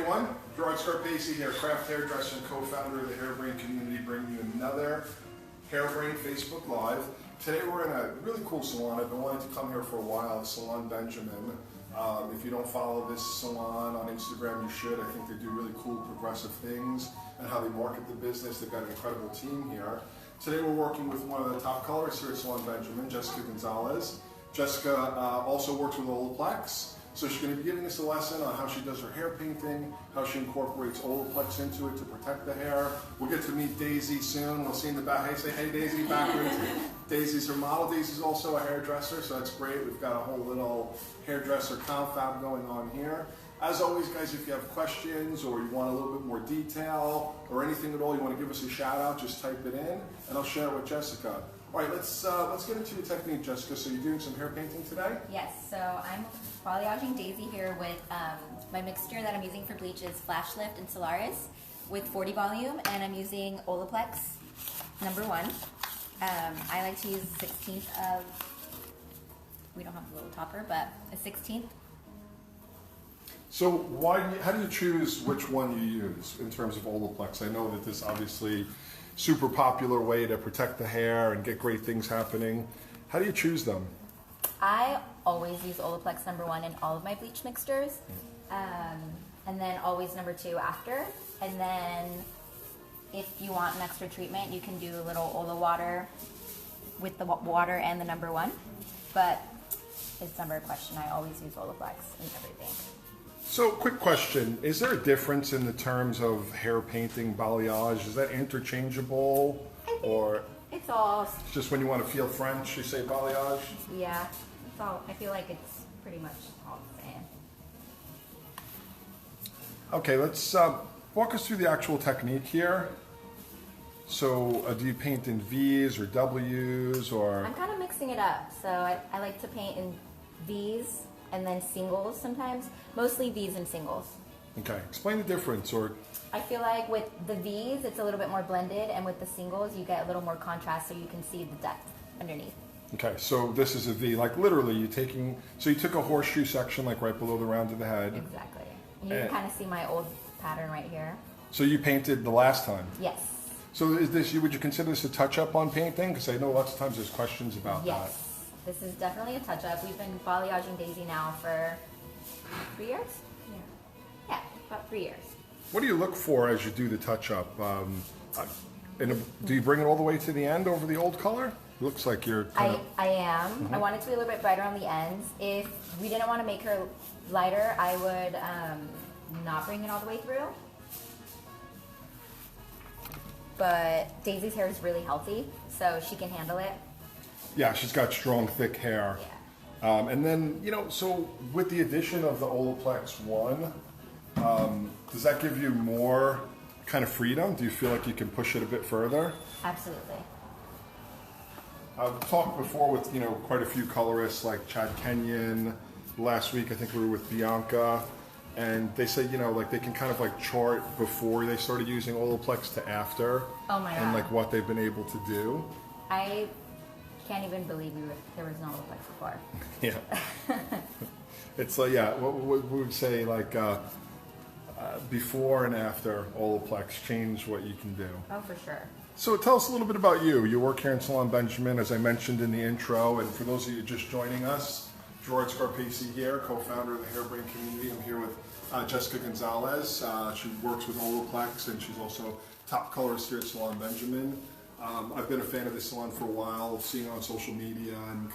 everyone. Gerard Scarpese here, craft hairdresser and co-founder of the Hairbrain community, bringing you another Hairbrain Facebook Live. Today we're in a really cool salon. I've been wanting to come here for a while, Salon Benjamin. If you don't follow this salon on Instagram, you should. I think they do really cool, progressive things and how they market the business. They've got an incredible team here. Today we're working with one of the top colorists here at Salon Benjamin, Jessica Gonzalez. Jessica also works with Olaplex. So she's going to be giving us a lesson on how she does her hair painting, how she incorporates Olaplex into it to protect the hair. We'll get to meet Daisy soon. We'll see in the back. Hey, say hey, Daisy, backwards. Daisy's her model. Daisy's also a hairdresser, so that's great. We've got a whole little hairdresser confab going on here. As always, guys, if you have questions or you want a little bit more detail or anything at all, you want to give us a shout out, just type it in, and I'll share it with Jessica. All right, let's get into your technique, Jessica. So you're doing some hair painting today? Yes, so I'm balayaging Daisy here with my mixture that I'm using for bleach is Flash Lift and Solaris with 40 volume, and I'm using Olaplex #1. I like to use 1/16 of, we don't have a little topper, but a 1/16. So how do you choose which one you use in terms of Olaplex? I know that this obviously super popular way to protect the hair and get great things happening. How do you choose them? I always use Olaplex #1 in all of my bleach mixtures, and then always #2 after. And then if you want an extra treatment, you can do a little Ola water with the water and the #1. But it's never a question. I always use Olaplex in everything. So, quick question. Is there a difference in the terms of hair painting, balayage? Is that interchangeable? Or it's all... just when you want to feel French, you say balayage? Yeah, it's all, I feel like it's pretty much all the same. Okay, let's walk us through the actual technique here. So, do you paint in V's or W's or? I'm kind of mixing it up. So I like to paint in V's and then singles sometimes. Mostly V's and singles. Okay, explain the difference. Or I feel like with the V's, it's a little bit more blended, and with the singles, you get a little more contrast so you can see the depth underneath. Okay, so this is a V, like literally you took a horseshoe section like right below the round of the head. Exactly. You can kind of see my old pattern right here. So you painted the last time? Yes. So would you consider this a touch-up on painting? Because I know lots of times there's questions about that. Yes, this is definitely a touch-up. We've been balayaging Daisy now for 3 years? Yeah, about 3 years. What do you look for as you do the touch-up? Do you bring it all the way to the end over the old color? It looks like you're kind of... I am. Mm-hmm. I want it to be a little bit brighter on the ends. If we didn't want to make her lighter, I would not bring it all the way through. But Daisy's hair is really healthy, so she can handle it. Yeah, she's got strong, thick hair. Yeah. And then, so with the addition of the Olaplex 1, does that give you more kind of freedom? Do you feel like you can push it a bit further? Absolutely. I've talked before with, quite a few colorists like Chad Kenyon. Last week, I think we were with Bianca. And they say, like they can kind of like chart before they started using Olaplex to after. Oh my God. And like what they've been able to do. I can't even believe there was no Olaplex before. Yeah. It's like, yeah, what we would say like before and after Olaplex change what you can do. Oh, for sure. So tell us a little bit about you. You work here in Salon Benjamin, as I mentioned in the intro. And for those of you just joining us, Gerard Scarpese here, co-founder of the Hairbrain community. I'm here with Jessica Gonzalez. She works with Olaplex, and she's also top colorist here at Salon Benjamin. I've been a fan of this salon for a while, seeing it on social media and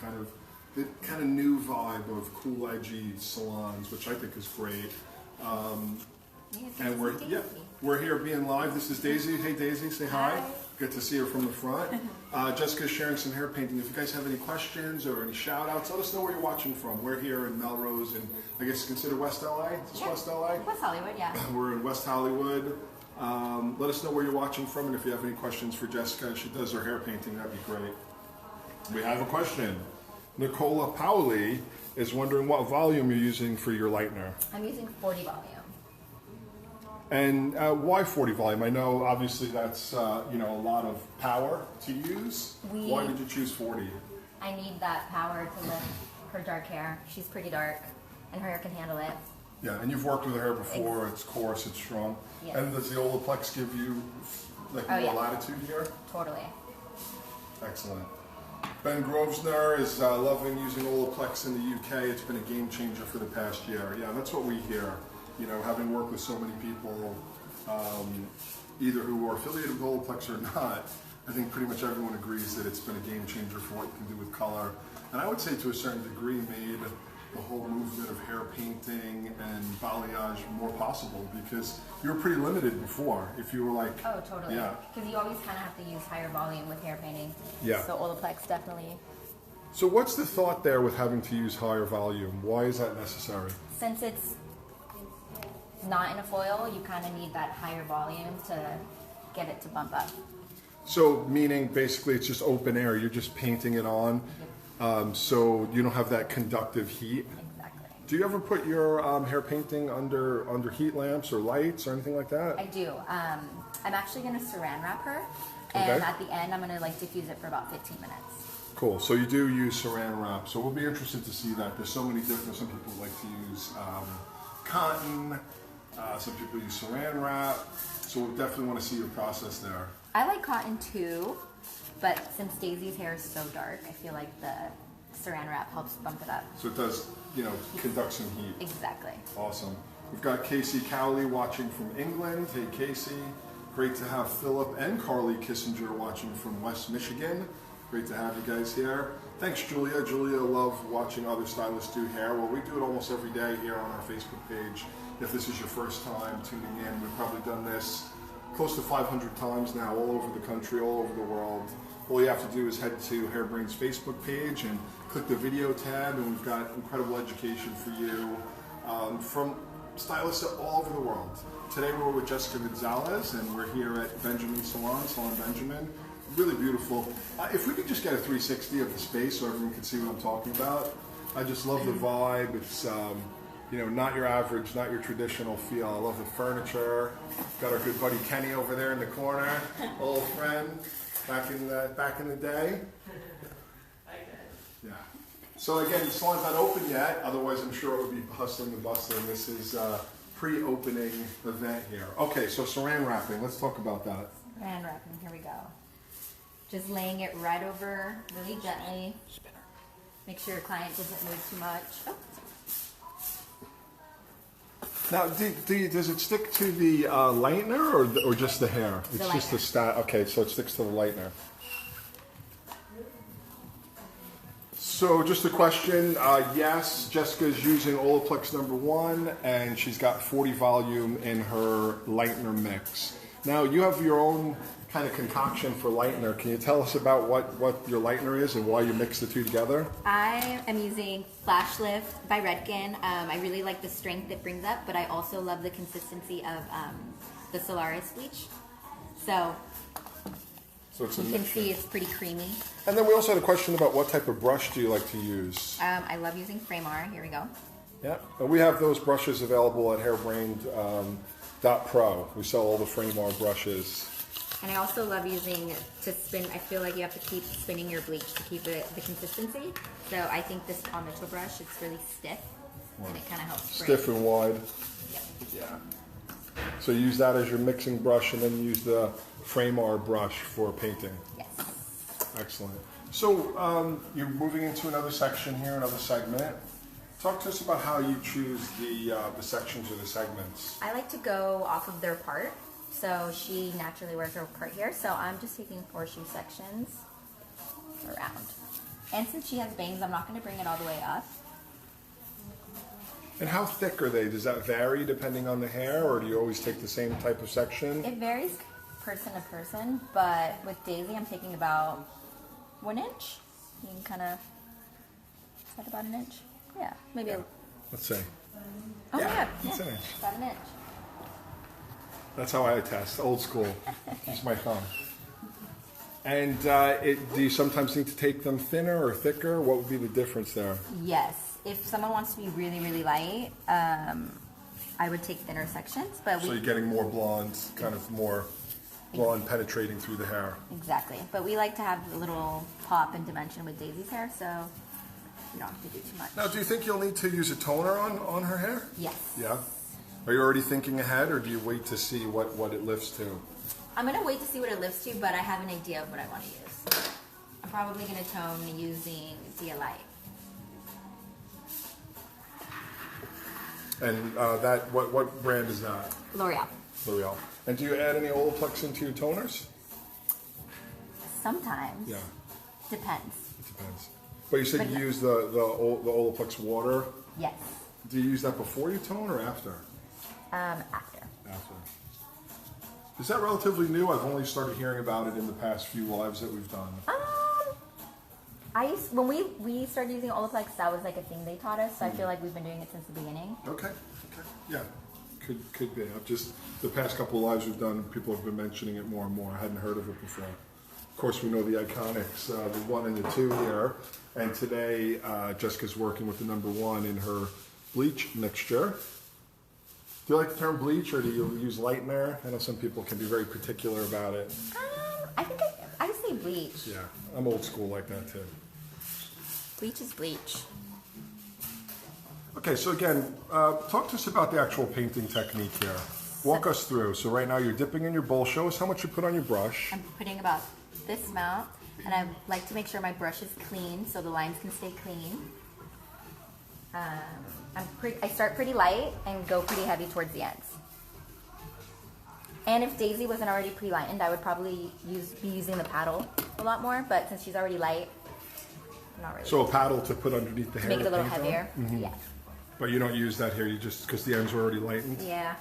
the kind of new vibe of cool, edgy salons, which I think is great. And we're here being live. This is Daisy. Hey, Daisy, say hi. Hi. Good to see her from the front. Jessica's sharing some hair painting. If you guys have any questions or any shout outs, let us know where you're watching from. We're here in Melrose, and I guess consider West LA. Is this West LA? West Hollywood, yeah. We're in West Hollywood. Let us know where you're watching from, and if you have any questions for Jessica, she does her hair painting, that'd be great. We have a question. Nicola Paoli is wondering what volume you're using for your lightener. I'm using 40 volume. And why 40 volume? I know obviously that's a lot of power to use. Why did you choose 40? I need that power to lift her dark hair. She's pretty dark, and her hair can handle it. Yeah, and you've worked with her hair before. It's coarse, it's strong. Yes. And does the Olaplex give you like more latitude here? Totally. Excellent. Ben Grosvenor is loving using Olaplex in the UK. It's been a game changer for the past year. Yeah, that's what we hear. You know, having worked with so many people, either who are affiliated with Olaplex or not, I think pretty much everyone agrees that it's been a game changer for what you can do with color. And I would say to a certain degree made the whole movement of hair painting and balayage more possible, because you were pretty limited before. If you were like, oh, totally, yeah, because you always kind of have to use higher volume with hair painting. Yeah. So Olaplex definitely. So what's the thought there with having to use higher volume? Why is that necessary? Since it's not in a foil, you kind of need that higher volume to get it to bump up. So meaning basically it's just open air, you're just painting it on, so you don't have that conductive heat. Exactly. Do you ever put your hair painting under heat lamps or lights or anything like that? I do. I'm actually going to saran wrap her, and at the end I'm going to like diffuse it for about 15 minutes. Cool. So you do use saran wrap. So we'll be interested to see that. There's so many different. Some people like to use cotton. Some people use saran wrap. So we'll definitely want to see your process there. I like cotton too, but since Daisy's hair is so dark, I feel like the saran wrap helps bump it up. So it does, you know, conduct some heat. Exactly. Awesome. We've got Casey Cowley watching from England. Hey Casey. Great to have Philip and Carly Kissinger watching from West Michigan. Great to have you guys here. Thanks, Julia. Julia loves watching other stylists do hair. Well, we do it almost every day here on our Facebook page. If this is your first time tuning in, we've probably done this close to 500 times now, all over the country, all over the world. All you have to do is head to Hairbrain's Facebook page and click the video tab, and we've got incredible education for you from stylists all over the world. Today we're with Jessica Gonzalez, and we're here at Benjamin Salon, Salon Benjamin. Really beautiful. If we could just get a 360 of the space so everyone can see what I'm talking about. I just love the vibe. It's you know, not your average, not your traditional feel. I love the furniture. Got our good buddy Kenny over there in the corner, old friend, back in the day. Yeah. So again, the salon's not open yet. Otherwise, I'm sure it would be hustling and bustling. This is a pre-opening event here. Okay, so saran wrapping. Let's talk about that. Saran wrapping. Here we go. Just laying it right over really gently. Make sure your client doesn't move too much. Oh. Now, does it stick to the lightener or just the hair? It's just the stat. Okay, so it sticks to the lightener. So just a question. Yes, Jessica's using Olaplex #1, and she's got 40 volume in her lightener mix. Now, you have your own kind of concoction for lightener. Can you tell us about what your lightener is and why you mix the two together? I am using Flash Lift by Redken. I really like the strength it brings up, but I also love the consistency of the Solaris bleach. So it's you can see it's pretty creamy. And then we also had a question about what type of brush do you like to use? I love using Framar. Here we go. Yeah, and we have those brushes available at hairbrain.pro. We sell all the Framar brushes. And I also love using to spin. I feel like you have to keep spinning your bleach to keep it the consistency. So I think this palmetto brush, it's really stiff, and it kind of helps. Stiff and wide. Yep. Yeah. So you use that as your mixing brush, and then use the Framar brush for painting. Yes. Excellent. So you're moving into another section here, another segment. Talk to us about how you choose the sections or the segments. I like to go off of their part. So she naturally wears her part here. So I'm just taking horseshoe sections around. And since she has bangs, I'm not going to bring it all the way up. And how thick are they? Does that vary depending on the hair, or do you always take the same type of section? It varies person to person, but with Daisy, I'm taking about 1 inch. You can kind of, is that about 1 inch? Yeah, maybe. Yeah. Let's say. Oh yeah, that's an inch. About 1 inch. That's how I test, old school. Use my thumb. And do you sometimes need to take them thinner or thicker? What would be the difference there? Yes. If someone wants to be really, really light, I would take thinner sections. But so you're getting more blonde, kind of more blonde penetrating through the hair. Exactly. But we like to have a little pop and dimension with Daisy's hair, so You don't have to do too much. Now, do you think you'll need to use a toner on her hair? Yes. Yeah. Are you already thinking ahead, or do you wait to see what it lifts to? I'm gonna wait to see what it lifts to, but I have an idea of what I want to use. I'm probably gonna tone using Balayage. And what brand is that? L'Oreal. L'Oreal. And do you add any Olaplex into your toners? Sometimes. Yeah. Depends. It depends. But you said But you yeah. use the Olaplex water. Yes. Do you use that before you tone or after? After. After. Is that relatively new? I've only started hearing about it in the past few lives that we've done. When we started using Olaplex, that was like a thing they taught us. So I feel like we've been doing it since the beginning. Okay. Yeah. Could be. I've just the past couple of lives we've done, people have been mentioning it more and more. I hadn't heard of it before. Of course, we know the Iconics, the 1 and the 2 here. And today, Jessica's working with the number 1 in her bleach mixture. Do you like the term bleach, or do you use lightener? I know some people can be very particular about it. I think I just say bleach. Yeah, I'm old school like that too. Bleach is bleach. Okay, so again, talk to us about the actual painting technique here. Walk us through. So right now you're dipping in your bowl. Show us how much you put on your brush. I'm putting about this amount, and I like to make sure my brush is clean so the lines can stay clean. I start pretty light and go pretty heavy towards the ends. And if Daisy wasn't already pre-lightened, I would probably be using the paddle a lot more, but since she's already light, not really. So a paddle to put underneath the hair Make it a little paint on? heavier. Mm-hmm. Yeah. But you don't use that here, you just, because the ends are already lightened? Yeah.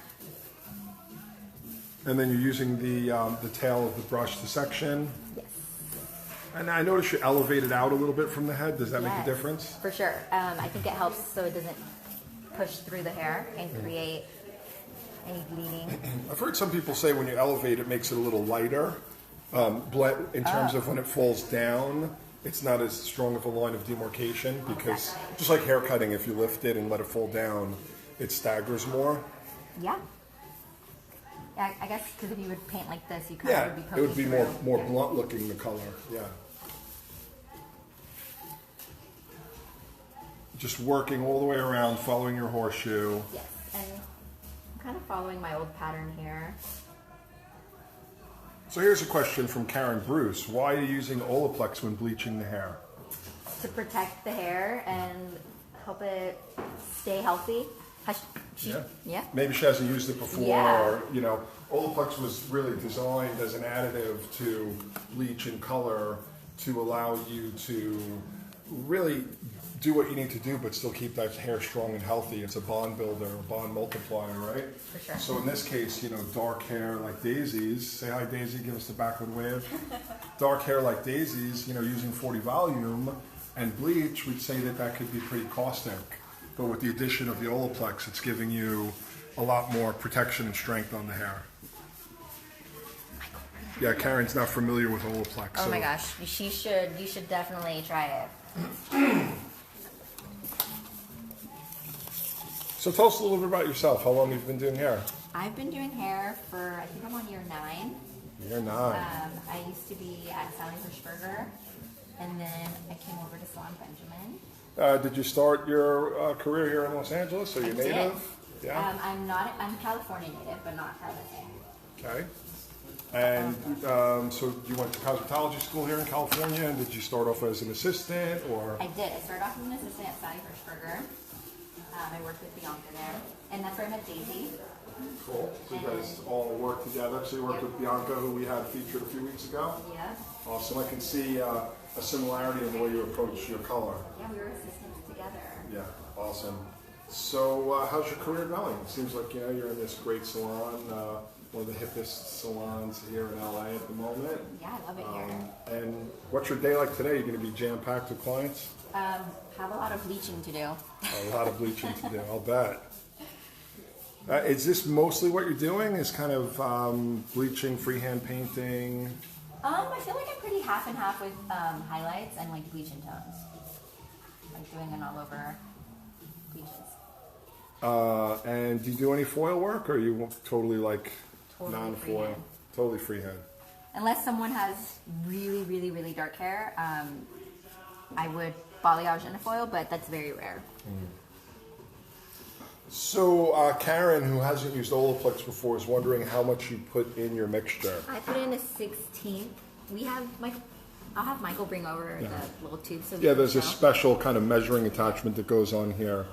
And then you're using the tail of the brush to section? Yes. And I noticed you elevate it out a little bit from the head. Does that make a Yes, difference? For sure. I think it helps so it doesn't push through the hair and create any bleeding. I've heard some people say when you elevate it makes it a little lighter. In terms of when it falls down, it's not as strong of a line of demarcation because Exactly. just like hair cutting, if you lift it and let it fall down, it staggers more. Yeah. Yeah, I guess because if you would paint like this, you kind of Yeah, would be it poking would be through. more Yeah. blunt looking, the color. Yeah. Just working all the way around, following your horseshoe. Yes, and I'm kind of following my old pattern here. So here's a question from Karen Bruce. Why are you using Olaplex when bleaching the hair? To protect the hair and help it stay healthy. Yeah. Maybe she hasn't used it before, Yeah. or, Olaplex was really designed as an additive to bleach and color to allow you to really do what you need to do, but still keep that hair strong and healthy. It's a bond builder, a bond multiplier, right? For sure. So in this case, dark hair like Daisy's, say hi Daisy, give us the backward wave. Dark hair like Daisy's, using 40 volume and bleach, we'd say that could be pretty caustic. But with the addition of the Olaplex, it's giving you a lot more protection and strength on the hair. Yeah, Karen's not familiar with Olaplex. Oh so my gosh, you should definitely try it. So tell us a little bit about yourself. How long have you been doing hair? I've been doing hair for, I think I'm on year 9. Year 9. I used to be at Sally Hirschberger, and then I came over to Salon Benjamin. Did you start your career here in Los Angeles? Are you I did. native? Yeah. I'm California native, but not LA. Okay. And so you went to cosmetology school here in California, and did you start off as an assistant, or? I did. I started off as an assistant at Sally Hirschberger. I worked with Bianca there, and that's where I met Daisy. Cool. So you guys all work together. So you worked with Bianca, who we had featured a few weeks ago. Yeah. Awesome. I can see a similarity in the way you approach your color. Yeah, we were assistants together. Yeah. Awesome. So how's your career going? It seems like you're in this great salon, one of the hippest salons here in LA at the moment. Yeah, I love it here. And what's your day like today? You're going to be jam-packed with clients? Have a lot of bleaching to do. A lot of bleaching to do, I'll bet. Is this mostly what you're doing? Is kind of bleaching, freehand painting? I feel like I'm pretty half and half with highlights and like bleach and tones. Like doing an all over bleaches. And do you do any foil work, or are you totally like Totally non-foil? freehand. Totally freehand. Unless someone has really, really, really dark hair, I would balayage and a foil, but that's very rare. So Karen, who hasn't used Olaplex before, is wondering how much you put in your mixture. I put in a 16th. We have I'll have Michael bring over the little tube. So Yeah, there's a special kind of measuring attachment that goes on here.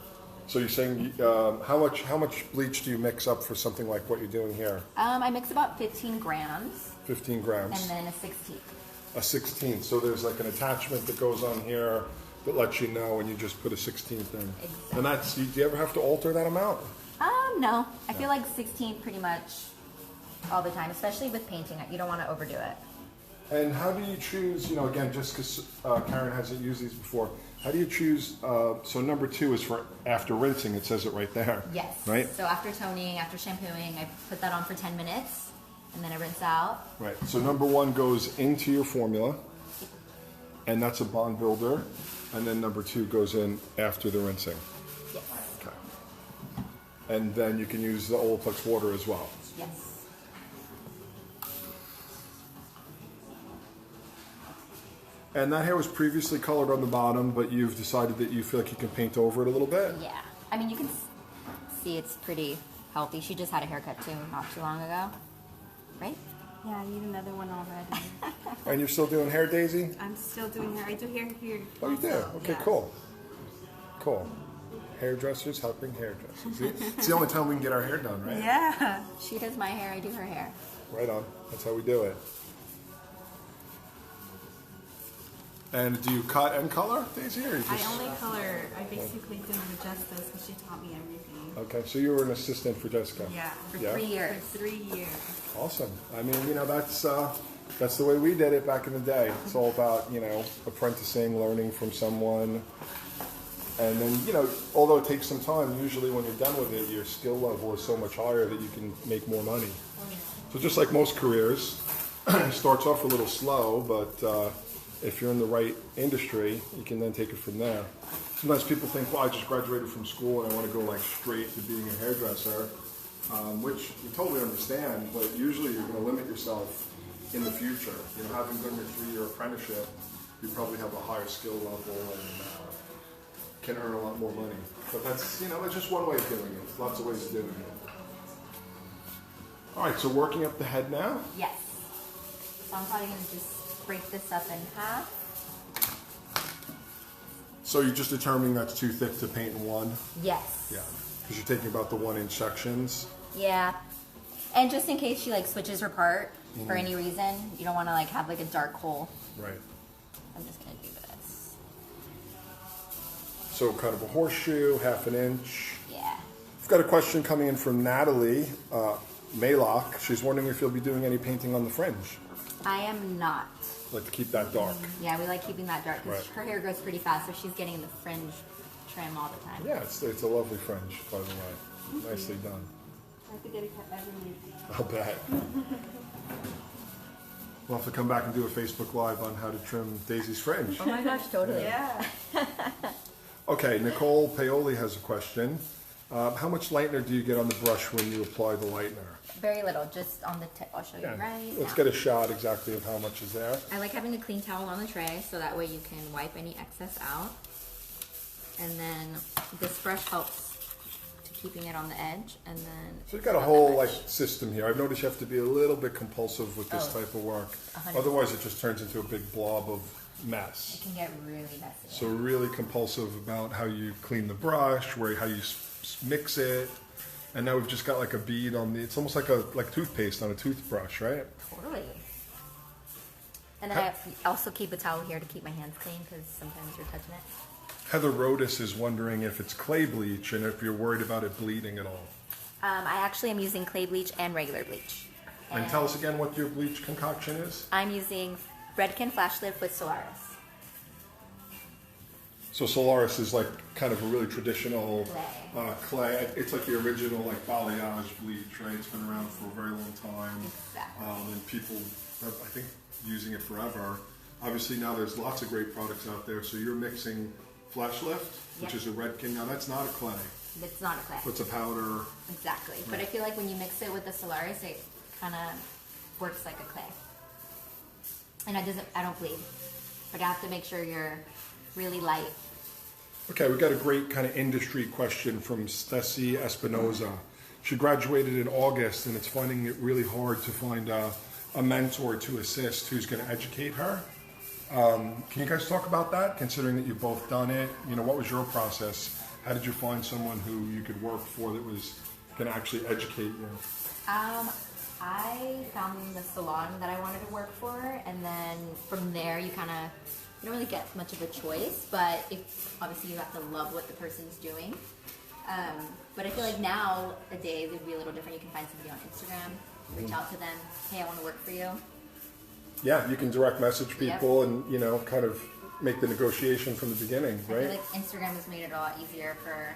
So you're saying how much bleach do you mix up for something like what you're doing here? I mix about 15 grams. 15 grams. And then a 16th. A 16th. So there's like an attachment that goes on here that lets you know, and you just put a 16th in. Exactly. And that's, do you ever have to alter that amount? No. I feel like 16 pretty much all the time, especially with painting. You don't want to overdo it. And how do you choose, again, just because Karen hasn't used these before, how do you choose, so number 2 is for after rinsing, it says it right there. Yes. Right? So after toning, after shampooing, I put that on for 10 minutes, and then I rinse out. Right. So number 1 goes into your formula, and that's a bond builder, and then number 2 goes in after the rinsing. Yes. Okay. And then you can use the Olaplex water as well. Yes. And that hair was previously colored on the bottom, but you've decided that you feel like you can paint over it a little bit? Yeah. I mean, you can see it's pretty healthy. She just had a haircut too, not too long ago. Right? Yeah, I need another one already. And you're still doing hair, Daisy? I'm still doing hair. I do hair here. Oh, you do? also, Okay, yeah. cool. Cool. Hairdressers helping hairdressers. See? It's the only time we can get our hair done, right? Yeah. She does my hair, I do her hair. Right on. That's how we do it. And do you cut and color, Daisy, or you just... I only color. I basically do the justice because she taught me everything. Okay, so you were an assistant for Jessica. Yeah. For Yeah. 3 years. For 3 years. Awesome. I mean, that's the way we did it back in the day. It's all about, apprenticing, learning from someone. And then, although it takes some time, usually when you're done with it, your skill level is so much higher that you can make more money. So just like most careers, it starts off a little slow, but if you're in the right industry, you can then take it from there. Sometimes people think, well, I just graduated from school and I want to go straight to being a hairdresser, which we totally understand, but usually you're going to limit yourself in the future. Having done your 3-year apprenticeship, you probably have a higher skill level and can earn a lot more money. But that's, that's just one way of doing it. There's lots of ways of doing it. All right, so working up the head now. Yes. So I'm probably going to just break this up in half. So you're just determining that's too thick to paint in one? Yes. Yeah, because you're taking about the 1-inch sections. Yeah. And just in case she switches her part for any reason, you don't want to have a dark hole. Right. I'm just going to do this. So kind of a horseshoe, 1/2 inch. Yeah. I've got a question coming in from Natalie Maylock. She's wondering if you'll be doing any painting on the fringe. I am not. Like to keep that dark. Yeah, we like keeping that dark because Right. her hair grows pretty fast, so she's getting the fringe trim all the time. Yeah, it's a lovely fringe, by the way. Nicely done. I have to get it cut every week. I'll bet. We'll have to come back and do a Facebook Live on how to trim Daisy's fringe. Oh my gosh, totally. Yeah. Okay, Nicole Paoli has a question. How much lightener do you get on the brush when you apply the lightener? Very little, just on the tip. I'll show you right Let's now. get a shot exactly of how much is there. I like having a clean towel on the tray so that way you can wipe any excess out. And then this brush helps to keeping it on the edge. And then So you've got a whole system here. I've noticed you have to be a little bit compulsive with this type of work. 100%. Otherwise it just turns into a big blob of It mess. can get really messy. So really compulsive about how you clean the brush, how you mix it. And now we've just got a bead on it's almost like toothpaste on a toothbrush, right? Totally. And then I also keep a towel here to keep my hands clean because sometimes you're touching it. Heather Rodas is wondering if it's clay bleach and if you're worried about it bleeding at all. I actually am using clay bleach and regular bleach. And tell us again what your bleach concoction is. I'm using Redken Flash Lift with Solaris. So Solaris is kind of a really traditional clay. It's like the original balayage bleach, right? It's been around for a very long time. Exactly. And people have, I think, using it forever. Obviously now there's lots of great products out there. So you're mixing Flash Lift, which is a Redken. Now that's not a clay. It's not a clay. It's a powder. Exactly. Right. But I feel like when you mix it with the Solaris, it kind of works like a clay. And I don't bleed. But you have to make sure you're really light Okay, we got a great kind of industry question from Stacey Espinoza. She graduated in August, and it's finding it really hard to find a mentor to assist who's going to educate her. Can you guys talk about that, considering that you've both done it? You know, what was your process? How did you find someone who you could work for that was going to actually educate you? I found the salon that I wanted to work for, and then from there you don't really get much of a choice, but obviously you have to love what the person's doing. But I feel like nowadays it would be a little different. You can find somebody on Instagram, reach out to them, hey, I want to work for you. Yeah, you can direct message people and, you know, kind of make the negotiation from the beginning, right? I feel like Instagram has made it a lot easier for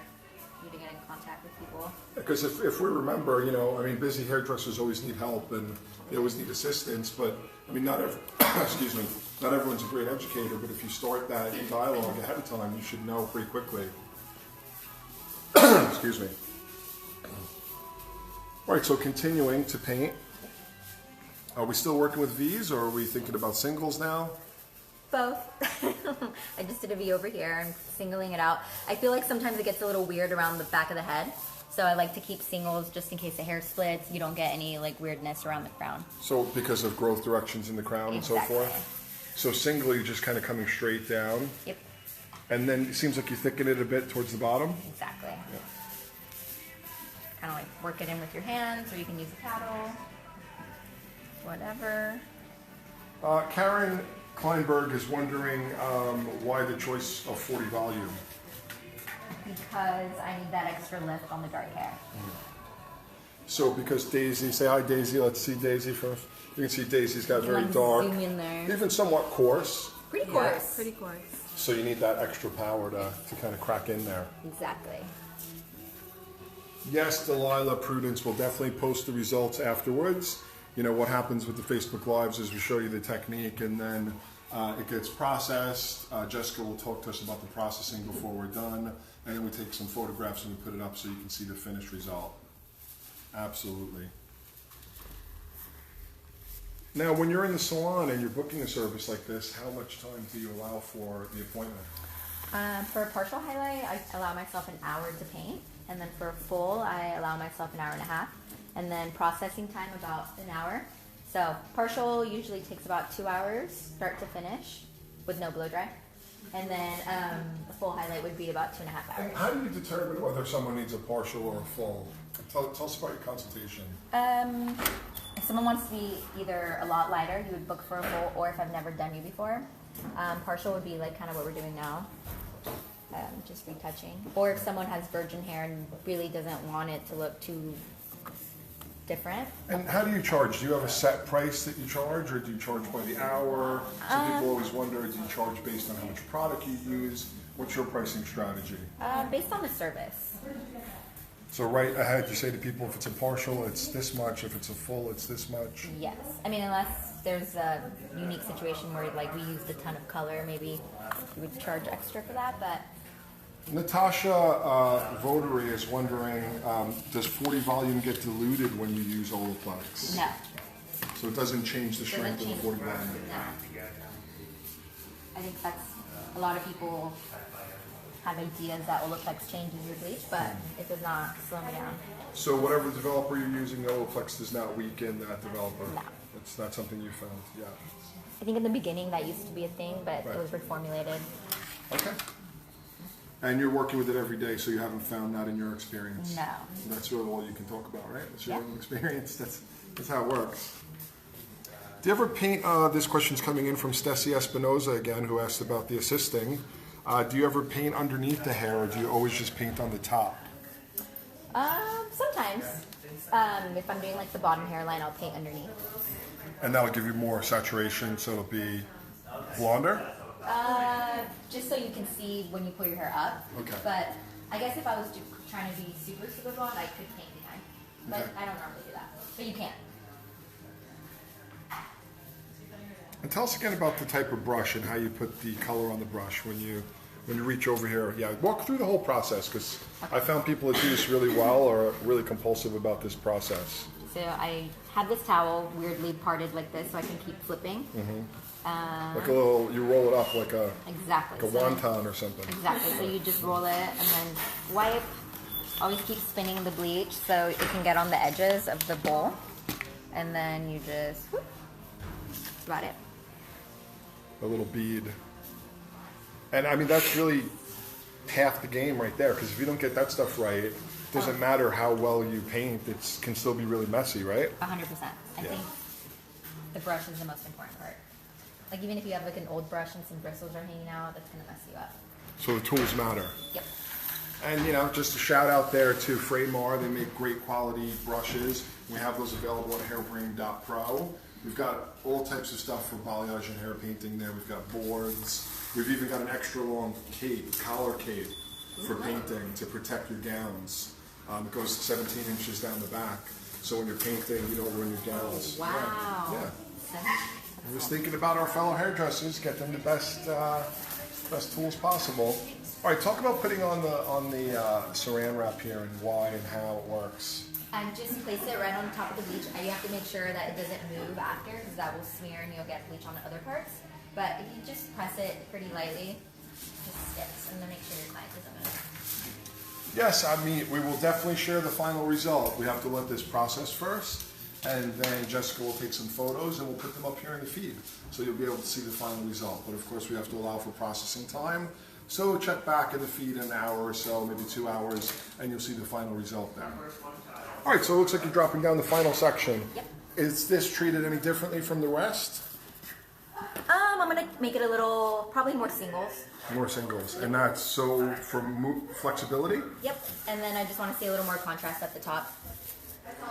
you to get in contact with people. Because if we remember, you know, I mean, busy hairdressers always need help and they always need assistance, but I mean, not everyone's a great educator, but if you start that dialogue ahead of time, you should know pretty quickly. Excuse me. All right, so continuing to paint. Are we still working with V's, or are we thinking about singles now? Both. I just did a V over here. I'm singling it out. I feel like sometimes it gets a little weird around the back of the head. So I like to keep singles just in case the hair splits. You don't get any like weirdness around the crown. So because of growth directions in the crown and so forth? So single, you're just kind of coming straight down? Yep. And then it seems like you thicken it a bit towards the bottom? Exactly. Yeah. Kind of like work it in with your hands, or you can use a paddle. Whatever. Karen Kleinberg is wondering why the choice of 40 volume. Because I need that extra lift on the dark hair. So because Daisy, say hi Daisy, let's see Daisy first. You can see Daisy's got very dark, zoom in there. even somewhat coarse. Pretty coarse. Yes, pretty coarse. So you need that extra power to kind of crack in there. Exactly. Yes, Delilah Prudence will definitely post the results afterwards. You know, what happens with the Facebook Lives is we show you the technique and then it gets processed. Jessica will talk to us about the processing before we're done. And then we take some photographs and we put it up so you can see the finished result. Absolutely. Now, when you're in the salon and you're booking a service like this, how much time do you allow for the appointment? For a partial highlight, I allow myself an hour to paint. And then for a full, I allow myself an hour and a half. And then processing time about an hour. So partial usually takes about 2 hours, start to finish, with no blow dry. And then the full highlight would be about 2.5 hours. And how do you determine whether someone needs a partial or a full? Tell us about your consultation. If someone wants to be either a lot lighter, you would book for a full, or if I've never done you before, partial would be like kind of what we're doing now. Just retouching. Or if someone has virgin hair and really doesn't want it to look too different. And how do you charge? Do you have a set price that you charge, or do you charge by the hour? Some people always wonder, do you charge based on how much product you use? What's your pricing strategy? Based on the service. So right ahead, you say to people, if it's a partial, it's this much. If it's a full, it's this much. Yes. I mean, unless there's a unique situation where like we used a ton of color, maybe you would charge extra for that, but Natasha Votary is wondering, does 40 volume get diluted when you use Olaplex? no. So it doesn't change the strength of the 40 volume? No. I think that's, a lot of people have ideas that Olaplex changes your bleach, but it does not slow me down. So whatever developer you're using, the Olaplex does not weaken that developer? No. It's not something you found, yeah. I think in the beginning that used to be a thing, but Right. it was reformulated. Okay. And you're working with it every day, so you haven't found that in your experience? No. That's really all you can talk about, right? That's your Yeah. own experience. That's how it works. Do you ever paint, this question's coming in from Stacey Espinoza again, who asked about the assisting. Do you ever paint underneath the hair, or do you always just paint on the top? Sometimes. If I'm doing like the bottom hairline, I'll paint underneath. And that'll give you more saturation, so it'll be blonder? Just so you can see when you pull your hair up. Okay. But I guess if I was trying to be super, super blonde, I could paint behind. But Okay. I don't normally do that. But you can. And tell us again about the type of brush and how you put the color on the brush when you reach over here. Yeah, walk through the whole process, because I found people that do this really well are really compulsive about this process. So I have this towel weirdly parted like this so I can keep flipping. Like a little, you roll it up like a Exactly. wonton or something. Exactly. So you just roll it and then wipe. Always keep spinning the bleach so it can get on the edges of the bowl. And then you just, whoop, that's about it. A little bead. And I mean, that's really half the game right there, because if you don't get that stuff right, it doesn't matter how well you paint, it can still be really messy, right? 100%. I think the brush is the most important part. Like even if you have like an old brush and some bristles are hanging out, that's gonna mess you up. So the tools matter. Yep. And you know, just a shout out there to Fraymar. They make great quality brushes. We have those available at hairbrain.pro. We've got all types of stuff for balayage and hair painting there. We've got boards. We've even got an extra long cape, collar cape for painting to protect your gowns. It goes 17 inches down the back. So when you're painting, you don't ruin your gowns. Wow. Yeah. I was thinking about our fellow hairdressers, get them the best tools possible. All right, talk about putting on the saran wrap here and why and how it works. Just place it right on top of the bleach. You have to make sure that it doesn't move after because that will smear and you'll get bleach on the other parts. But if you just press it pretty lightly, it just sticks, and then make sure your client doesn't move. Yes, I mean, we will definitely share the final result. We have to let this process first, and then Jessica will take some photos and we'll put them up here in the feed. So you'll be able to see the final result. But of course, we have to allow for processing time. So check back in the feed in an hour or so, maybe 2 hours, and you'll see the final result there. All right, so it looks like you're dropping down the final section. Yep. Is this treated any differently from the rest? I'm gonna make it a little, probably more singles. More singles, and that's so for flexibility? Yep, and then I just want to see a little more contrast at the top.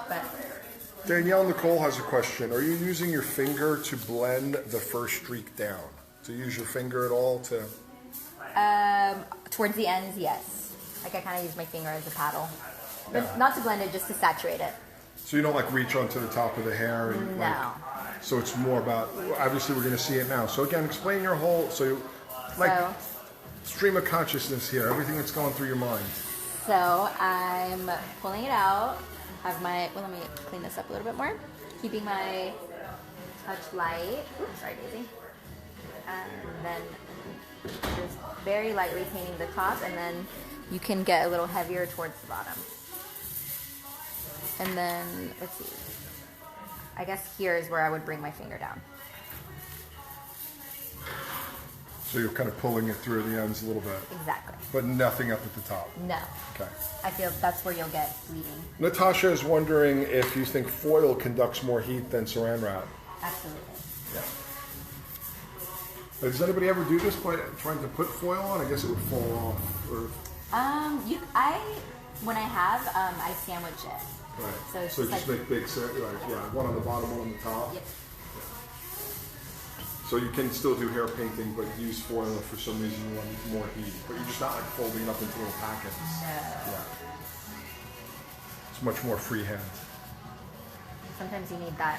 But Danielle Nicole has a question. Are you using your finger to blend the first streak down? To use your finger at all to... towards the ends, yes. Like I kind of use my finger as a paddle. Yeah. Not to blend it, just to saturate it. So you don't like reach onto the top of the hair? And, No. like, so it's more about, obviously we're going to see it now. So again, explain your whole, stream of consciousness here, everything that's going through your mind. So I'm pulling it out. Have my, well, let me clean this up a little bit more. Keeping my touch light. Oops, sorry, Daisy. And then just very lightly painting the top, and then you can get a little heavier towards the bottom. And then, let's see. I guess here is where I would bring my finger down. So you're kind of pulling it through the ends a little bit. Exactly. But nothing up at the top. No. Okay. I feel that's where you'll get bleeding. Natasha is wondering if you think foil conducts more heat than saran wrap. Absolutely. Yeah. Does anybody ever do this by trying to put foil on? I guess it would fall off. Or... When I have, I sandwich it. Right. So it's so just just like, make big, one on the bottom, one on the top. Yep. So you can still do hair painting, but use foil if for some reason you want more heat. But you're just not like folding it up into little packets. No. Yeah. It's much more freehand. Sometimes you need that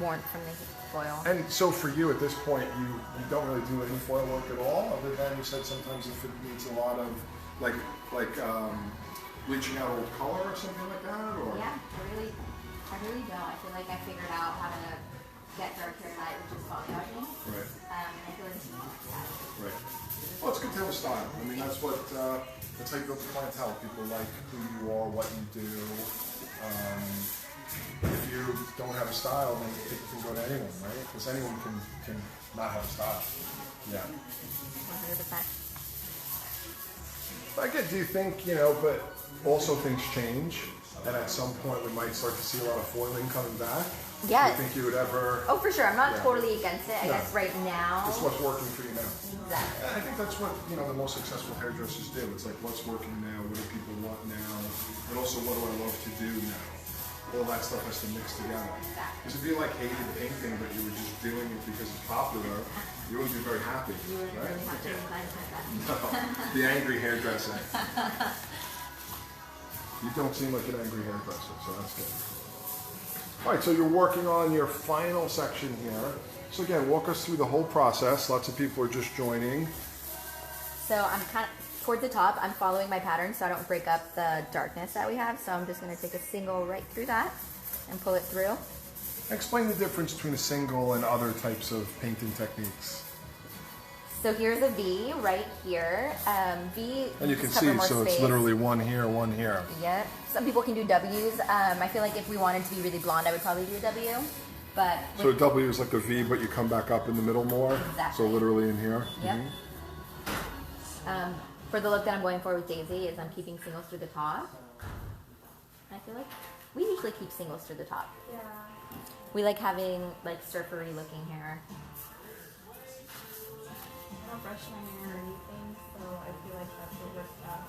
warmth from the foil. And so for you at this point, you don't really do any foil work at all, other than you said sometimes if it needs a lot of like bleaching out old color or something like that, or Yeah, I really don't. I feel like I figured out how to get dark hair light, which is balayaging. right, And I feel like it's that. right. Well, it's good to have a style. I mean, that's how you build the clientele. People like who you are, what you do. If you don't have a style, then it can go to anyone, right? Because anyone can not have a style. Yeah. 100%. Again, do you think, but also things change, and at some point we might start to see a lot of foiling coming back? Yeah. Do you think you would ever... Oh, for sure. I'm not Yeah. totally against it. I No. guess right now. It's what's working for you now. Exactly. And I think that's what, the most successful hairdressers do. It's like, what's working now? What do people want now? And also, what do I love to do now? All that stuff has to mix together. Because if you hated painting, but you were just doing it because it's popular, you wouldn't be very happy. You wouldn't right? really have to remind myself. No, the angry hairdresser. You don't seem like an angry hairdresser, so that's good. All right, so you're working on your final section here. So again, walk us through the whole process. Lots of people are just joining. So I'm kind of towards the top, I'm following my pattern so I don't break up the darkness that we have. So I'm just going to take a single right through that and pull it through. Explain the difference between a single and other types of painting techniques. So here's a V right here. V, And you can just cover see, more so space. it's literally one here, one here. Yep. Some people can do W's. I feel like if we wanted to be really blonde, I would probably do a W. But So a W is like a V, but you come back up in the middle more. Exactly. So literally in here. Yep. For the look that I'm going for with Daisy is I'm keeping singles through the top. I feel like we usually keep singles through the top. Yeah. We like having like surfery looking hair. I don't brush my hair or anything, so I feel like that's what works best.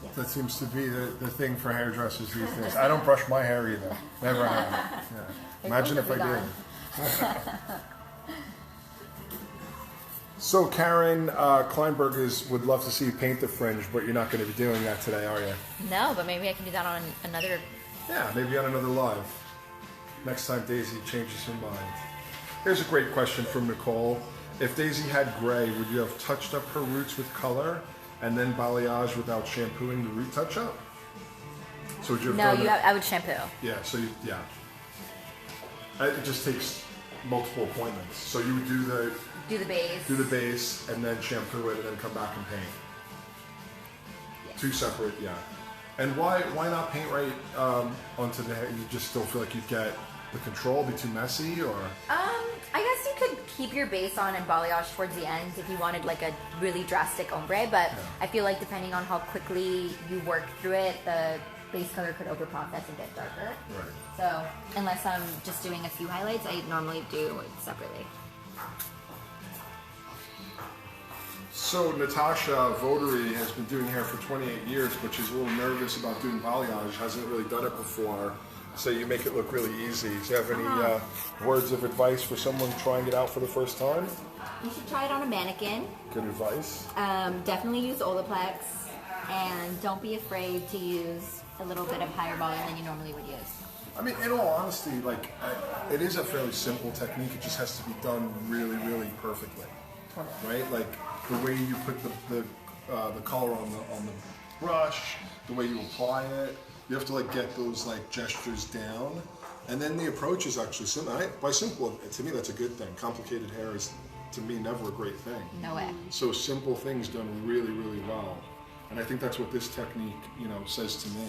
Yes. That seems to be the thing for hairdressers these days. I don't brush my hair either. Never have. Yeah. Imagine if I did. So Karen Kleinberg would love to see you paint the fringe, but you're not going to be doing that today, are you? No, but maybe I can do that on another. Yeah, maybe on another live. Next time Daisy changes her mind. Here's a great question from Nicole. If Daisy had gray, would you have touched up her roots with color and then balayage without shampooing the root touch-up? So would you have No, done it? I would shampoo. Yeah, so yeah. It just takes multiple appointments. So you would do the base and then shampoo it and then come back and paint. Yes. Two separate, yeah. And why not paint right onto the hair? You just still feel like you'd get the control, be too messy, or? I guess you could keep your base on and balayage towards the end if you wanted like a really drastic ombre, but I feel like depending on how quickly you work through it, the base color could overprocess and get darker. Right. So unless I'm just doing a few highlights, I normally do it separately. So Natasha Votary has been doing hair for 28 years, but she's a little nervous about doing balayage, hasn't really done it before. So you make it look really easy. Do you have any words of advice for someone trying it out for the first time? You should try it on a mannequin. Good advice. Definitely use Olaplex, and don't be afraid to use a little bit of higher volume than you normally would use. I mean, in all honesty, like, it is a fairly simple technique. It just has to be done really, really perfectly, right? Like the way you put the color on the brush, the way you apply it. You have to like get those like gestures down, and then the approach is actually simple. By simple, to me, that's a good thing. Complicated hair is, to me, never a great thing. No way. So simple things done really, really well, and I think that's what this technique, says to me.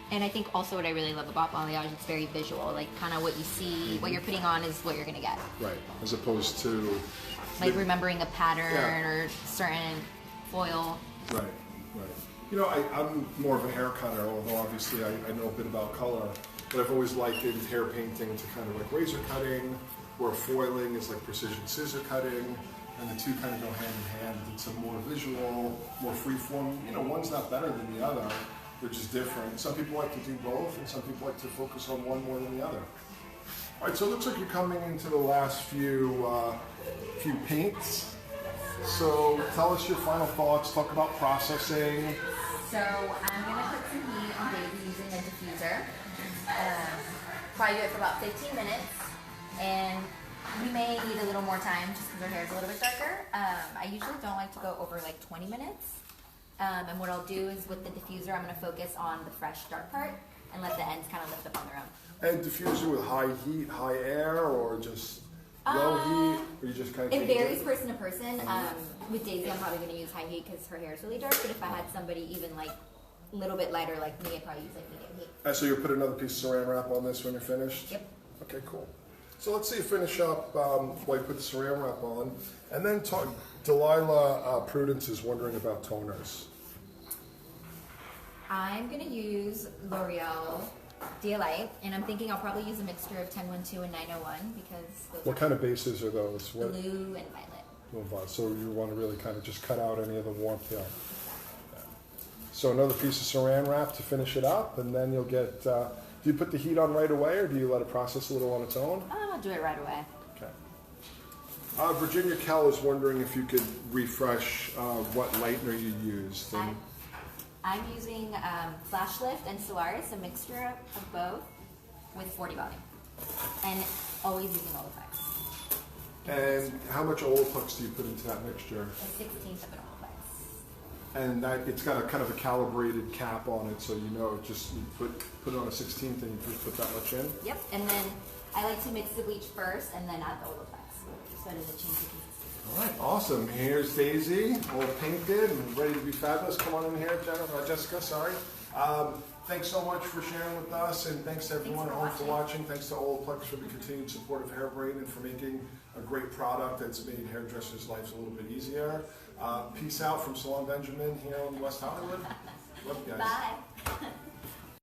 And I think also what I really love about balayage, it's very visual. Like kind of what you see, what you're putting on is what you're gonna get. Right, as opposed to like remembering a pattern or certain foil. Right. I'm more of a hair cutter, although obviously I know a bit about color. But I've always likened hair painting to kind of like razor cutting, where foiling is like precision scissor cutting, and the two kind of go hand in hand. It's a more visual, more free-form. One's not better than the other. They're just different. Some people like to do both, and some people like to focus on one more than the other. All right, so it looks like you're coming into the last few paints. So tell us your final thoughts. Talk about processing. So I'm gonna put some heat on Daisy using a diffuser. Probably do it for about 15 minutes, and we may need a little more time just because her hair is a little bit darker. I usually don't like to go over like 20 minutes. And what I'll do is with the diffuser, I'm gonna focus on the fresh dark part and let the ends kind of lift up on their own. And diffuser with high heat, high air, or just low heat? Or you just kind of it varies person to person. With Daisy, I'm probably going to use high heat because her hair is really dark. But if I had somebody even like a little bit lighter like me, I'd probably use like medium heat. So you'll put another piece of saran wrap on this when you're finished? Yep. Okay, cool. So let's see you finish up while you put the saran wrap on. And then Delilah Prudence is wondering about toners. I'm going to use L'Oreal DLite, and I'm thinking I'll probably use a mixture of 1012 and 901 because those What kind of bases are those? blue and violet. So you want to really kind of just cut out any of the warmth here. So another piece of saran wrap to finish it up, and then you'll get, do you put the heat on right away, or do you let it process a little on its own? I'll do it right away. Okay. Virginia Kell is wondering if you could refresh what lightener you used. And I'm using Flash Lift and Solaris, a mixture of both with 40 volume, and always using Olaplex. how much Olaplex do you put into that mixture? A 16th of an Olaplex. and that it's got a kind of a calibrated cap on it, so you know, just you put it on a 16th and you just put that much in. Yep, and then I like to mix the bleach first and then add the Olaplex, so it doesn't change the consistency. All right, awesome. Here's Daisy, all painted and ready to be fabulous. Come on in here, Jessica, sorry. Thanks so much for sharing with us, and thanks to everyone at home for watching. Thanks to Olaplex for the continued support of Hairbrain and for making a great product that's made hairdressers' lives a little bit easier. Peace out from Salon Benjamin here in West Hollywood. Love you guys. Bye.